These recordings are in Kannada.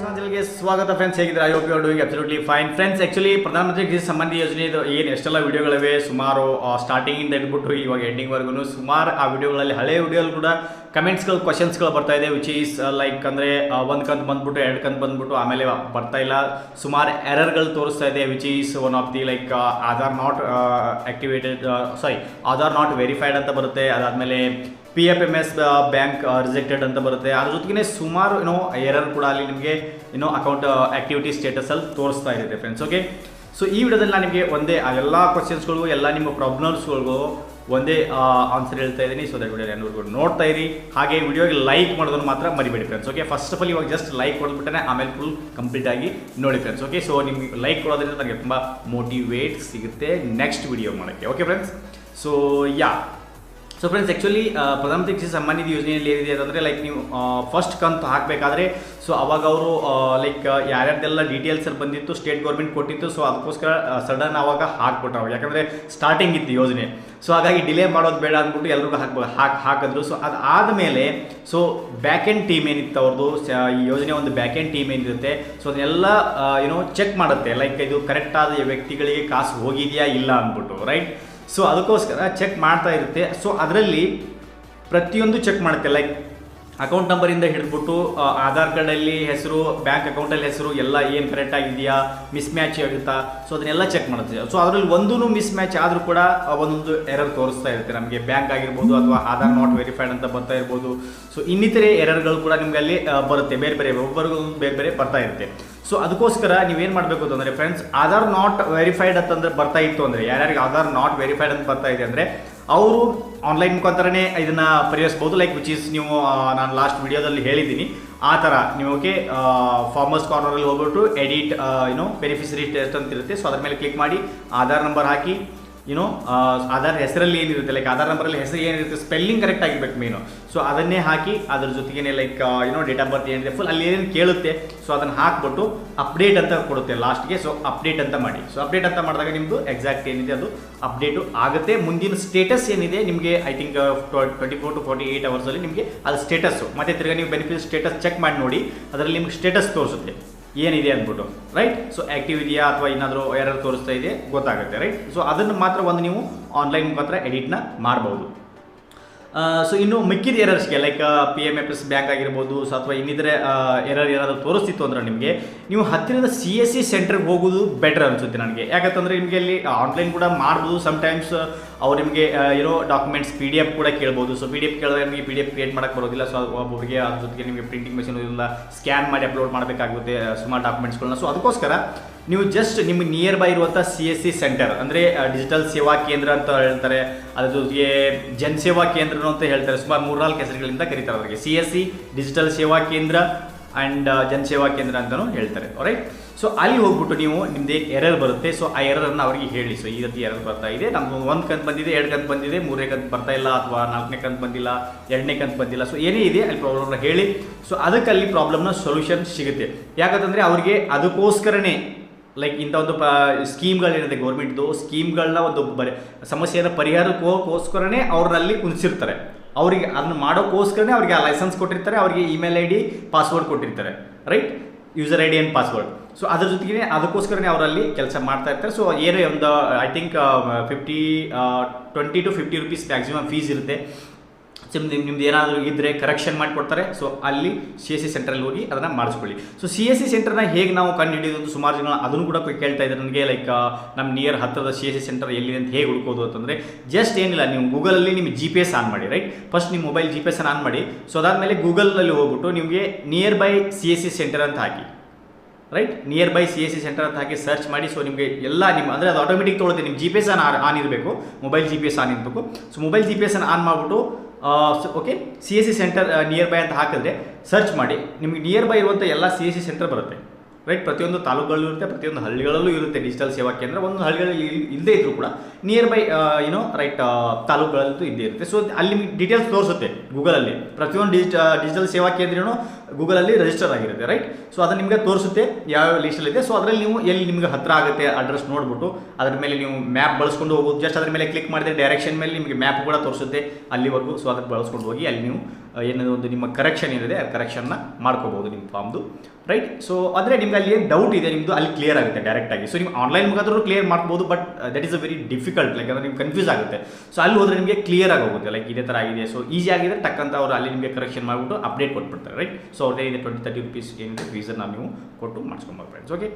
ಚಾನಲ್ಗೆ ಸ್ವಾಗತ ಫ್ರೆಂಡ್ಸ್. ಹೇಗಿದ್ರೆ I hope you are doing absolutely fine friends. Actually ಪ್ರಧಾನಮಂತ್ರಿ ಕೃಷಿ ಸಂಬಂಧಿ ಯೋಜನೆ ಏನು ಎಷ್ಟೆಲ್ಲ ವಿಡಿಯೋಗಳಿವೆ, ಸುಮಾರು ಸ್ಟಾರ್ಟಿಂಗಿಂದ ಹಿಡ್ಬಿಟ್ಟು ಇವಾಗ ಎಂಡಿಂಗ್ವರೆಗೂ ಸುಮಾರು ಆ ವಿಡಿಯೋಗಳಲ್ಲಿ ಹಳೆ ವಿಡಿಯೋಗಳು ಕೂಡ ಕಮೆಂಟ್ಸ್ಗಳು ಕ್ವಶನ್ಸ್ಗಳು ಬರ್ತಾ ಇದೆ. ವಿಚ್ ಈಸ್ ಲೈಕ್ ಅಂದರೆ ಒಂದು ಕಂತು ಬಂದ್ಬಿಟ್ಟು ಎರಡು ಕಂತು ಬಂದ್ಬಿಟ್ಟು ಆಮೇಲೆ ಬರ್ತಾ ಇಲ್ಲ, ಸುಮಾರು ಎರರ್ಗಳು ತೋರಿಸ್ತಾ ಇದೆ. Which is one of the like Aadhaar not activated Aadhaar not verified ಅಂತ ಬರುತ್ತೆ. ಅದಾದಮೇಲೆ PFMS ಬ್ಯಾಂಕ್ ರಿಜೆಕ್ಟೆಡ್ ಅಂತ ಬರುತ್ತೆ. ಅದ್ರ ಜೊತೆಗೆ ಸುಮಾರು ಎರರ್ ಕೂಡ ಅಲ್ಲಿ ನಿಮಗೆ ಅಕೌಂಟ್ ಆಕ್ಟಿವಿಟಿ ಸ್ಟೇಟಸಲ್ಲಿ ತೋರಿಸ್ತಾ ಇದೆ ಫ್ರೆಂಡ್ಸ್. ಓಕೆ, ಸೊ ಈ ವಿಡಿಯೋದಲ್ಲಿ ನಾನು ನಿಮಗೆ ಒಂದೇ ಆ ಎಲ್ಲ ಕ್ವಶನ್ಸ್ಗಳಿಗೂ ಎಲ್ಲ ನಿಮ್ಮ ಪ್ರಾಬ್ಲಮ್ಸ್ಗಳಿಗೂ ಒಂದೇ ಆನ್ಸರ್ ಹೇಳ್ತಾ ಇದ್ದೀನಿ. ಸೊ ದಟ್ ವಿಡಿಯೋ ಏನಾದ್ರು ನೋಡ್ತಾ ಇರಿ. ಹಾಗೆ ವಿಡಿಯೋಗೆ ಲೈಕ್ ಮಾಡೋದನ್ನು ಮಾತ್ರ ಮರಿಬೇಡಿ friends. Okay, first of all ಇವಾಗ ಜಸ್ಟ್ ಲೈಕ್ ಕೊಡ್ಬಿಟ್ಟೆ ಆಮೇಲೆ ಫುಲ್ ಕಂಪ್ಲೀಟ್ ಆಗಿ ನೋಡಿ ಫ್ರೆಂಡ್ಸ್. ಓಕೆ, ಸೊ ನಿಮ್ಗೆ ಲೈಕ್ ಕೊಡೋದ್ರಿಂದ ನನಗೆ ತುಂಬ ಮೋಟಿವೇಟ್ ಸಿಗುತ್ತೆ ನೆಕ್ಸ್ಟ್ ವಿಡಿಯೋ ಮಾಡೋಕ್ಕೆ. Okay friends, so friends actually ಪ್ರಧಾನಮಂತ್ರಿ ಕೃಷಿ ಸಮ್ಮಾನ್ ನಿಧಿ ಯೋಜನೆಯಲ್ಲಿ ಏನಿದೆ ಅಂತಂದರೆ ಲೈಕ್ ನೀವು ಫಸ್ಟ್ ಕಂತು ಹಾಕಬೇಕಾದ್ರೆ ಸೊ ಅವಾಗ ಅವರು ಲೈಕ್ ಯಾರ್ಯಾರ್ದೆಲ್ಲ ಡೀಟೇಲ್ಸಲ್ಲಿ ಬಂದಿತ್ತು ಸ್ಟೇಟ್ ಗೌರ್ಮೆಂಟ್ ಕೊಟ್ಟಿತ್ತು. ಸೊ ಅದಕ್ಕೋಸ್ಕರ ಸಡನ್ ಅವಾಗ ಹಾಕ್ಬಿಟ್ರು, ಯಾಕಂದರೆ ಸ್ಟಾರ್ಟಿಂಗ್ ಇತ್ತು ಯೋಜನೆ. ಸೊ ಹಾಗಾಗಿ ಡಿಲೇ ಮಾಡೋದು ಬೇಡ ಅಂದ್ಬಿಟ್ಟು ಎಲ್ರಿಗೂ ಹಾಕಿದ್ರು. ಸೊ ಅದಾದಮೇಲೆ ಸೊ ಬ್ಯಾಕ್ ಎಂಡ್ ಟೀಮ್ ಏನಿತ್ತು ಅವ್ರದ್ದು, ಈ ಯೋಜನೆ ಒಂದು ಬ್ಯಾಕ್ ಎಂಡ್ ಟೀಮ್ ಏನಿರುತ್ತೆ ಸೊ ಅದನ್ನೆಲ್ಲ ಚೆಕ್ ಮಾಡುತ್ತೆ, ಲೈಕ್ ಇದು ಕರೆಕ್ಟ್ ಆದ ವ್ಯಕ್ತಿಗಳಿಗೆ ಕಾಸು ಹೋಗಿದೆಯಾ ಇಲ್ಲ ಅಂದ್ಬಿಟ್ಟು, ರೈಟ್. ಸೊ ಅದಕ್ಕೋಸ್ಕರ ಚೆಕ್ ಮಾಡ್ತಾ ಇರುತ್ತೆ. ಸೊ ಅದರಲ್ಲಿ ಪ್ರತಿಯೊಂದು ಚೆಕ್ ಮಾಡುತ್ತೆ, ಲೈಕ್ ಅಕೌಂಟ್ ನಂಬರಿಂದ ಹಿಡಿದ್ಬಿಟ್ಟು ಆಧಾರ್ ಕಾರ್ಡಲ್ಲಿ ಹೆಸರು, ಬ್ಯಾಂಕ್ ಅಕೌಂಟಲ್ಲಿ ಹೆಸರು ಎಲ್ಲ ಏನು ಕರೆಕ್ಟ್ ಆಗಿದೆಯಾ, ಮಿಸ್ ಮ್ಯಾಚ್ ಆಗುತ್ತಾ, ಸೊ ಅದನ್ನೆಲ್ಲ ಚೆಕ್ ಮಾಡುತ್ತೆ. ಸೊ ಅದರಲ್ಲಿ ಒಂದೂ ಮಿಸ್ ಮ್ಯಾಚ್ ಆದರೂ ಕೂಡ ಒಂದೊಂದು ಎರರ್ ತೋರಿಸ್ತಾ ಇರುತ್ತೆ ನಮಗೆ. ಬ್ಯಾಂಕ್ ಆಗಿರ್ಬೋದು ಅಥವಾ ಆಧಾರ್ ನಾಟ್ ವೆರಿಫೈಡ್ ಅಂತ ಬರ್ತಾ ಇರ್ಬೋದು. ಸೊ ಇನ್ನಿತರೆ ಎರರ್ಗಳು ಕೂಡ ನಿಮಗೆ ಅಲ್ಲಿ ಬರುತ್ತೆ, ಬೇರೆ ಬೇರೆ ಒಬ್ಬರಿಗೂ ಬೇರೆ ಬೇರೆ ಬರ್ತಾ ಇರುತ್ತೆ. ಸೊ ಅದಕ್ಕೋಸ್ಕರ ನೀವೇನು ಮಾಡಬೇಕು ಅಂತಂದರೆ ಫ್ರೆಂಡ್ಸ್, ಆಧಾರ್ ನಾಟ್ ವೆರಿಫೈಡ್ ಅಂತಂದ್ರೆ ಬರ್ತಾ ಇತ್ತು ಅಂದರೆ, ಯಾರ್ಯಾರಿಗೆ ಆಧಾರ್ ನಾಟ್ ವೆರಿಫೈಡ್ ಅಂತ ಬರ್ತಾ ಇದೆ ಅಂದರೆ ಅವರು ಆನ್ಲೈನ್ ಮುಖಾಂತರನೇ ಇದನ್ನು ಪರಿಹರಿಸ್ಬೋದು. ಲೈಕ್ ವಿಚ್ ಈಸ್ ನೀವು ನಾನು ಲಾಸ್ಟ್ ವಿಡಿಯೋದಲ್ಲಿ ಹೇಳಿದ್ದೀನಿ ಆ ಥರ ನೀವು. ಓಕೆ, ಫಾರ್ಮರ್ಸ್ ಕಾರ್ನರಲ್ಲಿ ಹೋಗ್ಬಿಟ್ಟು ಎಡಿಟ್ ಬೆನಿಫಿಷರಿ ಟೆಸ್ಟ್ ಅಂತ ಇರುತ್ತೆ. ಸೊ ಅದ್ರ ಮೇಲೆ ಕ್ಲಿಕ್ ಮಾಡಿ ಆಧಾರ್ ನಂಬರ್ ಹಾಕಿ, ಆಧಾರ್ ಹೆಸರಲ್ಲಿ ಏನಿರುತ್ತೆ, ಲೈಕ್ ಆಧಾರ್ ನಂಬರಲ್ಲಿ ಹೆಸರು ಏನಿರುತ್ತೆ ಸ್ಪೆಲ್ಲಿಂಗ್ ಕರೆಕ್ಟ್ ಆಗಿರ್ಬೇಕು ಮೇನು. ಸೊ ಅದನ್ನೇ ಹಾಕಿ ಅದ್ರ ಜೊತೆಗೇ ಲೈಕ್ ಡೇಟ್ ಆಫ್ ಬರ್ತ್ ಏನಿದೆ ಫುಲ್ ಅಲ್ಲಿ ಏನೇನು ಕೇಳುತ್ತೆ ಸೊ ಅದನ್ನು ಹಾಕ್ಬಿಟ್ಟು ಅಪ್ಡೇಟ್ ಅಂತ ಕೊಡುತ್ತೆ ಲಾಸ್ಟ್ಗೆ. ಸೊ ಅಪ್ಡೇಟ್ ಅಂತ ಮಾಡಿ. ಸೊ ಅಪ್ಡೇಟ್ ಅಂತ ಮಾಡಿದಾಗ ನಿಮ್ಮದು ಎಕ್ಸಾಕ್ಟ್ ಏನಿದೆ ಅದು ಅಪ್ಡೇಟು ಆಗುತ್ತೆ. ಮುಂದಿನ ಸ್ಟೇಟಸ್ ಏನಿದೆ ನಿಮಗೆ ಐ ಥಿಂಕ್ 24 to 48 ಅವರ್ಸಲ್ಲಿ ನಿಮಗೆ ಅದು ಸ್ಟೇಟಸ್ಸು ಮತ್ತೆ ತಿರ್ಗಿ ನೀವು ಬೆನಿಫಿಟ್ ಸ್ಟೇಟಸ್ ಚೆಕ್ ಮಾಡಿ ನೋಡಿ, ಅದರಲ್ಲಿ ನಿಮ್ಗೆ ಸ್ಟೇಟಸ್ ತೋರಿಸುತ್ತೆ ಏನಿದೆ ಅಂದ್ಬಿಟ್ಟು, ರೈಟ್. ಸೊ ಆ್ಯಕ್ಟಿವ್ ಇದೆಯಾ ಅಥವಾ ಏನಾದರೂ ಎರರ್ ತೋರಿಸ್ತಾ ಇದೆ ಗೊತ್ತಾಗುತ್ತೆ, ರೈಟ್. ಸೊ ಅದನ್ನು ಮಾತ್ರ ಒಂದು ನೀವು ಆನ್ಲೈನ್ ಮುಖಾಂತರ ಎಡಿಟ್ನ ಮಾಡ್ಬೋದು. ಸೊ ಇನ್ನು ಮಿಕ್ಕಿದ ಎರರ್ಸ್ಗೆ ಲೈಕ್ PFMS ಬ್ಯಾಂಕ್ ಆಗಿರ್ಬೋದು, ಸೊ ಅಥವಾ ಇನ್ನಿತರೆ ಎರರ್ ಏನಾದರೂ ತೋರಿಸ್ತಿತ್ತು ಅಂದರೆ ನಿಮಗೆ ನೀವು ಹತ್ತಿರದ CSC ಸೆಂಟರ್ಗೆ ಹೋಗೋದು ಬೆಟರ್ ಅನಿಸುತ್ತೆ ನನಗೆ. ಯಾಕಂತಂದರೆ ನಿಮಗೆ ಅಲ್ಲಿ ಆನ್ಲೈನ್ ಕೂಡ ಮಾಡ್ಬೋದು. ಸಮ್ಟೈಮ್ಸ್ ಅವ್ರು ನಿಮಗೆ ಡಾಕ್ಯುಮೆಂಟ್ಸ್ PDF ಕೂಡ ಕೇಳ್ಬೋದು. ಸೊ PDF ಕೇಳಿದ್ರೆ ನಿಮಗೆ PDF ಕ್ರಿಯೇಟ್ ಮಾಡೋಕ್ಕೆ ಬರೋದಿಲ್ಲ. ಸೊ ಒಬ್ಬರಿಗೆ ಅದ್ರ ಜೊತೆಗೆ ನಿಮಗೆ ಪ್ರಿಂಟಿಂಗ್ ಮೆಷಿನ್ ಇಲ್ಲ, ಸ್ಕ್ಯಾನ್ ಮಾಡಿ ಅಪ್ಲೋಡ್ ಮಾಡಬೇಕಾಗುತ್ತೆ ಸುಮಾರು ಡಾಕ್ಯುಮೆಂಟ್ಸ್ಗಳನ್ನ. ಸೊ ಅದಕ್ಕೋಸ್ಕರ ನೀವು ಜಸ್ಟ್ ನಿಮಗೆ ನಿಯರ್ ಬೈ ಇರುವಂಥ CSC ಸೆಂಟರ್ ಅಂದರೆ ಡಿಜಿಟಲ್ ಸೇವಾ ಕೇಂದ್ರ ಅಂತ ಹೇಳ್ತಾರೆ, ಅದ್ರ ಜೊತೆಗೆ ಜನ್ ಸೇವಾ ಕೇಂದ್ರ ಅಂತ ಹೇಳ್ತಾರೆ. ಸುಮಾರು 3-4 ಹೆಸರುಗಳಿಂದ ಕರೀತಾರೆ ಅವರಿಗೆ. CSC ಡಿಜಿಟಲ್ ಸೇವಾ ಕೇಂದ್ರ ಆ್ಯಂಡ್ ಜನ್ ಸೇವಾ ಕೇಂದ್ರ ಅಂತಲೂ ಹೇಳ್ತಾರೆ, ರೈಟ್. ಸೊ ಅಲ್ಲಿ ಹೋಗ್ಬಿಟ್ಟು ನೀವು ನಿಮ್ಮದೇ ಎರರ್ ಬರುತ್ತೆ. ಸೊ ಆ ಎರರನ್ನು ಅವರಿಗೆ ಹೇಳಿ, ಸೊ ಈ ರೀತಿ ಎರರ್ ಬರ್ತಾ ಇದೆ, ನಮ್ದು 1 ಕಂತು ಬಂದಿದೆ, 2 ಕಂತು ಬಂದಿದೆ, 3ನೇ ಕಂತು ಬರ್ತಾ ಇಲ್ಲ, ಅಥವಾ 4ನೇ ಕಂತು ಬಂದಿಲ್ಲ, 2ನೇ ಕಂತು ಬಂದಿಲ್ಲ. ಸೊ ಏನೇ ಇದೆ ಅಲ್ಲಿ ಪ್ರಾಬ್ಲಮ್ನ ಹೇಳಿ. ಸೊ ಅದಕ್ಕೆ ಅಲ್ಲಿ ಪ್ರಾಬ್ಲಮ್ನ ಸೊಲ್ಯೂಷನ್ ಸಿಗುತ್ತೆ. ಯಾಕಂತಂದರೆ ಅವರಿಗೆ ಅದಕ್ಕೋಸ್ಕರನೇ ಲೈಕ್ ಇಂಥ ಒಂದು ಸ್ಕೀಮ್ಗಳೇನಿದೆ ಗೌರ್ಮೆಂಟ್ದು ಸ್ಕೀಮ್ಗಳನ್ನ ಒಂದು ಸಮಸ್ಯೆಯನ್ನು ಪರಿಹಾರಕ್ಕೋಸ್ಕರನೇ ಅವ್ರಲ್ಲಿ ಕುಣಿಸಿರ್ತಾರೆ. ಅವರಿಗೆ ಅದನ್ನು ಮಾಡೋಕ್ಕೋಸ್ಕರನೇ ಅವರಿಗೆ ಆ ಲೈಸೆನ್ಸ್ ಕೊಟ್ಟಿರ್ತಾರೆ, ಅವರಿಗೆ ಇಮೇಲ್ ID ಪಾಸ್ವರ್ಡ್ ಕೊಟ್ಟಿರ್ತಾರೆ, right, user ID and password. So ಅದ್ರ ಜೊತೆಗೆ ಅದಕ್ಕೋಸ್ಕರನೇ ಅವರಲ್ಲಿ ಕೆಲಸ ಮಾಡ್ತಾ ಇರ್ತಾರೆ. ಸೊ ಏನೇ ಒಂದು I think 20 to 50 rupees maximum fees ಇರುತ್ತೆ. ಸೊ ನಿಮ್ದು ಏನಾದರೂ ಇದ್ದರೆ ಕರೆಕ್ಷನ್ ಮಾಡಿಕೊಡ್ತಾರೆ. ಸೊ ಅಲ್ಲಿ CSC ಸೆಂಟ್ರಲ್ಲಿ ಹೋಗಿ ಅದನ್ನು ಮಾಡಿಸ್ಕೊಳ್ಳಿ. ಸೊ CSC ಸೆಂಟರ್ನ ಹೇಗೆ ನಾವು ಕಂಡು ಹಿಡಿಯೋದು ಸುಮಾರು ಜನ ಅದನ್ನು ಕೂಡ ಕೇಳ್ತಾ ಇದ್ದಾರೆ ನನಗೆ, ಲೈಕ್ ನಮ್ಮ ನಿಯರ್ ಹತ್ತಿರದ CSC ಸೆಂಟರ್ ಎಲ್ಲಿದೆ ಅಂತ ಹೇಗೆ ಹುಡ್ಕೋದು ಅಂತಂದರೆ ಜಸ್ಟ್ ಏನಿಲ್ಲ, ನೀವು ಗೂಗಲಲ್ಲಿ ನಿಮ್ಮ GPS ಆನ್ ಮಾಡಿ, ರೈಟ್. ಫಸ್ಟ್ ನಿಮ್ಮ ಮೊಬೈಲ್ GPS ಆನ್ ಮಾಡಿ. ಸೊ ಅದಾದಮೇಲೆ ಗೂಗಲಲ್ಲಿ ಹೋಗ್ಬಿಟ್ಟು ನಿಮಗೆ ನಿಯರ್ ಬೈ CSC ಸೆಂಟರ್ ಅಂತ ಹಾಕಿ, right. Nearby CSC center ಅಂತ ಹಾಕಿ ಸರ್ಚ್ ಮಾಡಿ. ಸೊ ನಿಮಗೆ ಎಲ್ಲ ನಿಮ್ಮ ಅಂದರೆ ಅದು ಆಟೋಮೆಟಿಕ್ ತೊಗೊಳುತ್ತೆ. ನಿಮ್ಮ GPS ಆನ್ ಇರಬೇಕು, ಮೊಬೈಲ್ GPS ಆನ್ ಇರಬೇಕು. ಸೊ ಮೊಬೈಲ್ GPS ಆನ್ ಮಾಡಿಬಿಟ್ಟು okay CSC centre near by ಅಂತ ಹಾಕಿದ್ರೆ ಸರ್ಚ್ ಮಾಡಿ, ನಿಮಗೆ ನಿಯರ್ ಬೈ ಇರುವಂಥ ಎಲ್ಲ CSC ಸೆಂಟರ್ ಬರುತ್ತೆ, ರೈಟ್. ಪ್ರತಿಯೊಂದು ತಾಲೂಕುಗಳಲ್ಲೂ ಇರುತ್ತೆ, ಪ್ರತಿಯೊಂದು ಹಳ್ಳಿಗಳಲ್ಲೂ ಇರುತ್ತೆ ಡಿಜಿಟಲ್ ಸೇವಾ ಕೇಂದ್ರ. ಒಂದು ಹಳ್ಳಿಗಳಲ್ಲಿ ಇಲ್ಲದೇ ಇದ್ದರೂ ಕೂಡ ನಿಯರ್ ಬೈ ರೈಟ್ ತಾಲೂಕುಗಳಲ್ಲೂ ಇದ್ದೇ ಇರುತ್ತೆ. ಸೊ ಅಲ್ಲಿ ನಿಮಗೆ ಡೀಟೇಲ್ಸ್ ತೋರಿಸುತ್ತೆ, ಗೂಗಲಲ್ಲಿ ಪ್ರತಿಯೊಂದು ಡಿಜಿಟಲ್ ಸೇವಾ ಕೇಂದ್ರನೂ ಗೂಗಲಲ್ಲಿ ರಿಜಿಸ್ಟರ್ ಆಗಿರುತ್ತೆ ರೈಟ್. ಸೊ ಅದು ನಿಮಗೆ ತೋರಿಸುತ್ತೆ ಯಾವ ಲಿಸ್ಟಲ್ಲಿದೆ. ಸೊ ಅದರಲ್ಲಿ ನೀವು ಎಲ್ಲಿ ನಿಮ್ಗೆ ಹತ್ರ ಆಗುತ್ತೆ ಅಡ್ರೆಸ್ ನೋಡ್ಬಿಟ್ಟು ಅದ್ರ ಮೇಲೆ ನೀವು ಮ್ಯಾಪ್ ಬಳಸ್ಕೊಂಡು ಹೋಗ್ಬೋದು. ಜಸ್ಟ್ ಅದ್ರ ಮೇಲೆ ಕ್ಲಿಕ್ ಮಾಡಿದ್ರೆ ಡೈರೆಕ್ಷನ್ ಮೇಲೆ ನಿಮಗೆ ಮ್ಯಾಪ್ ಕೂಡ ತೋರಿಸುತ್ತೆ ಅಲ್ಲಿವರೆಗೂ. ಸೊ ಅದಕ್ಕೆ ಬಳಸ್ಕೊಂಡು ಹೋಗಿ ಅಲ್ಲಿ ನೀವು ಏನೋ ಒಂದು ನಿಮ್ಮ ಕರೆಕ್ಷನ್ ಏನಿದೆ ಆ ಕರೆಕ್ಷನ್ನ ಮಾಡ್ಕೋಬೋದು ನಿಮ್ಮ ಫಾರ್ಮ್ದು ರೈಟ್. ಸೊ ಆದರೆ ನಿಮ್ಗೆ ಅಲ್ಲಿ ಏನು ಡೌಟ್ ಇದೆ ನಿಮ್ಮದು ಅಲ್ಲಿ ಕ್ಲಿಯರ್ ಆಗುತ್ತೆ ಡೈರೆಕ್ಟಾಗಿ. ಸೊ ನೀವು ಆನ್ಲೈನ್ ಮುಖಾಂತರ ಕ್ಲಿಯರ್ ಮಾಡ್ಬೋದು, but that is a very difficult. Like ಅಂದರೆ ನಿಮ್ಗೆ ಕನ್ಫ್ಯೂಸ್ ಆಗುತ್ತೆ. ಸೊ ಅಲ್ಲಿ ಹೋದರೆ ನಿಮಗೆ ಕ್ಲಿಯರ್ ಆಗಿ ಹೋಗುತ್ತೆ ಲೈಕ್ ಇದೇ ಥರ ಆಗಿದೆ. ಸೊ ಈಸಿ ಆಗಿದೆ ಟಕ್ಕಂತ ಅವರು ಅಲ್ಲಿ ನಿಮಗೆ ಕರೆಕ್ಷನ್ ಮಾಡಿಬಿಟ್ಟು ಅಪ್ಡೇಟ್ ಕೊಟ್ಬಿಡ್ತಾರೆ ರೈಟ್. ಸೊ ಅವ್ರದ್ದೇ 20-30 rupees ಏನಿದೆ ಫೀಸನ್ನು ನೀವು ಕೊಟ್ಟು ಮಾಡಿಸ್ಕೊಬೋದು friends. Okay,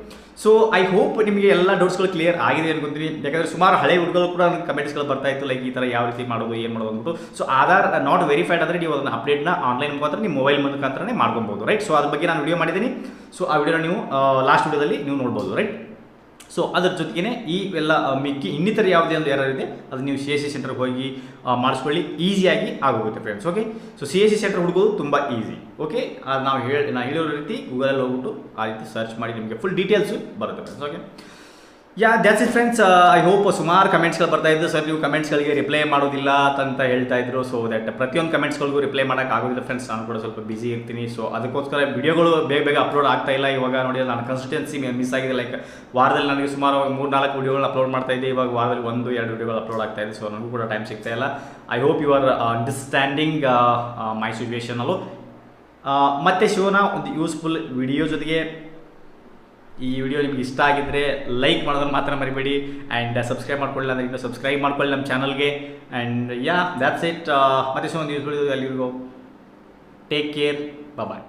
so I hope ನಿಮಗೆ ಎಲ್ಲ ಡೌಟ್ಸ್ಗಳು ಕ್ಲಿಯರ್ ಆಗಿದೆ ಅನ್ಕೊಂತೀನಿ. ಯಾಕಂದರೆ ಸುಮಾರು ಹಳೆ ಹುಡುಗರು ಕೂಡ ನನಗೆ ಕಮೆಂಟ್ಸ್ಗಳು ಬರ್ತಾ ಇತ್ತು ಲೈಕ್ ಈ ಥರ ಯಾವ ರೀತಿ ಮಾಡೋದು ಏನು ಮಾಡೋದು ಅಂದ್ಬಿಟ್ಟು. ಸೊ ಆಧಾರ್ ನಾಟ್ ವೆರಿಫೈಡ್ ಆದರೆ ನೀವು ಅದನ್ನು ಅಪ್ಡೇಟ್ನ ಆನ್ಲೈನ್ ಮುಖಾಂತರ ನಿಮ್ಮ ಮೊಬೈಲ್ ಮುಖಾಂತರನೇ ಮಾಡ್ಕೊಬೋದು ರೈಟ್. ಸೊ ಅದ್ರ ಬಗ್ಗೆ ನಾನು ವಿಡಿಯೋ ಮಾಡಿದ್ದೀನಿ. ಸೊ ಆ ವಿಡಿಯೋನ ನೀವು ಲಾಸ್ಟ್ ವಿಡಿಯೋದಲ್ಲಿ ನೀವು ನೋಡ್ಬೋದು ರೈಟ್. ಸೊ ಅದ್ರ ಜೊತೆಗೇ ಈ ಎಲ್ಲ ಮಿಕ್ಕಿ ಇನ್ನಿತರ ಯಾವುದೇ ಒಂದು ಏರರ್ ಇದೆ ಅದು ನೀವು CSC ಸೆಂಟರ್ಗೆ ಹೋಗಿ ಮಾಡಿಸ್ಕೊಳ್ಳಿ, ಈಸಿಯಾಗಿ ಆಗೋಗುತ್ತೆ friends. Okay, so CSC centre ಹುಡುಕೋದು ತುಂಬ ಈಸಿ. ಓಕೆ, ನಾನು ಹೇಳಿರೋ ರೀತಿ ಗೂಗಲಲ್ಲಿ ಹೋಗ್ಬಿಟ್ಟು ಆ ರೀತಿ ಸರ್ಚ್ ಮಾಡಿ ನಿಮಗೆ ಫುಲ್ ಡೀಟೇಲ್ಸು ಬರುತ್ತೆ friends. Okay, yeah that's it friends. I hope ಸುಮಾರು ಕಮೆಂಟ್ಸ್ಗಳು ಬರ್ತಾ ಇದ್ದು ಸರ್ ನೀವು ಕಮೆಂಟ್ಸ್ಗಳಿಗೆ ರಿಪ್ಲೈ ಮಾಡೋದಿಲ್ಲ ಅಂತ ಹೇಳ್ತಾ ಇದ್ರು. ಸೊ ದಟ್ ಪ್ರತಿಯೊಂದು ಕಮೆಂಟ್ಸ್ಗಳಿಗೂ ರಿಪ್ಲೈ ಮಾಡೋಕ್ಕೆ ಆಗೋದಿಲ್ಲ ಫ್ರೆಂಡ್ಸ್. ನಾನು ಕೂಡ ಸ್ವಲ್ಪ ಬಿಸಿ ಇರ್ತೀನಿ. ಸೊ ಅದಕ್ಕೋಸ್ಕರ ವಿಡಿಯೋಗಳು ಬೇಗ ಅಪ್ಲೋಡ್ ಆಗ್ತಾ ಇಲ್ಲ. ಇವಾಗ ನೋಡಿ ನಾನು ಕನ್ಸಿಸ್ಟೆನ್ಸಿ ಮಿಸ್ ಆಗಿದೆ. ಲೈಕ್ ವಾರದಲ್ಲಿ ನನಗೆ ಸುಮಾರು 3-4 ವಿಡಿಯೋಗಳು ಅಪ್ಲೋಡ್ ಮಾಡ್ತಾ ಇದ್ದೆ. ಇವಾಗ ವಾರದಲ್ಲಿ 1-2 ವಿಡಿಯೋಗಳು ಅಪ್ಲೋಡ್ ಆಗ್ತಾ ಇದೆ. ಸೊ ನನಗೂ ಕೂಡ ಟೈಮ್ ಸಿಗ್ತಾ ಇಲ್ಲ. I hope you are understanding my situation ಅಲ್ಲೂ. ಮತ್ತು ಶಿವನ ಒಂದು ಯೂಸ್ಫುಲ್ ವಿಡಿಯೋ ಜೊತೆಗೆ ಈ ವಿಡಿಯೋ ನಿಮ್ಗೆ ಇಷ್ಟ ಆಗಿದ್ದರೆ ಲೈಕ್ ಮಾಡೋದನ್ನು ಮಾತ್ರ ಮರಿಬೇಡಿ. ಆ್ಯಂಡ್ ಸಬ್ಸ್ಕ್ರೈಬ್ ಮಾಡ್ಕೊಳ್ಳಿ ಅಂದರೆ ಇನ್ನೂ ಸಬ್ಸ್ಕ್ರೈಬ್ ಮಾಡ್ಕೊಳ್ಳಿ ನಮ್ಮ ಚಾನಲ್ಗೆ. And yeah that's it. ಮತ್ತೆ ಸೊ ಒಂದು ಯೂಸ್ ವಿಡಿಯೋ ಅಲ್ಲಿವರೆಗೂ ಟೇಕ್ ಕೇರ್, ಬಾಯ್.